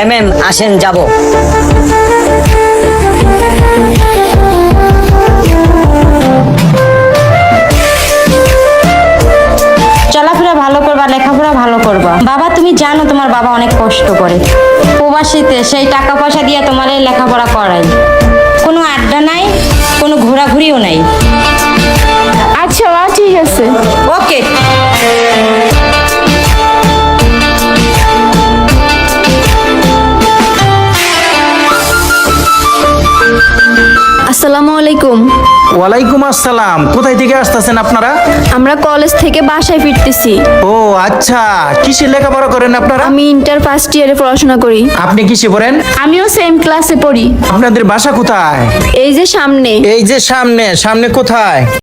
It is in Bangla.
ম্যাম আসেন যাব। চলাফেরা ভালো করবা, লেখাপড়া ভালো করবা। বাবা তুমি জানো তোমার বাবা অনেক কষ্ট করে প্রবাসীতে, সেই টাকা পয়সা দিয়ে তোমার এই লেখাপড়া করাই। কোনো আড্ডা নাই, কোনো ঘোরাঘুরিও নাই। আচ্ছা মা, ঠিক আছে। ওকে। আসসালামু আলাইকুম। ওয়ালাইকুম আসসালাম। কোথায় থেকে আসতেছেন আপনারা? আমরা কলেজ থেকে বাসায় ফিরতেছি। ও আচ্ছা, কিসে লেখাপড়া করেন আপনারা? আমি ইন্টার ফার্স্ট ইয়ারে পড়াশোনা করি। আপনি কিসে পড়েন? আমিও সেম ক্লাসে পড়ি। আপনাদের বাসা কোথায়? এই যে সামনে। এই যে সামনে। সামনে কোথায়?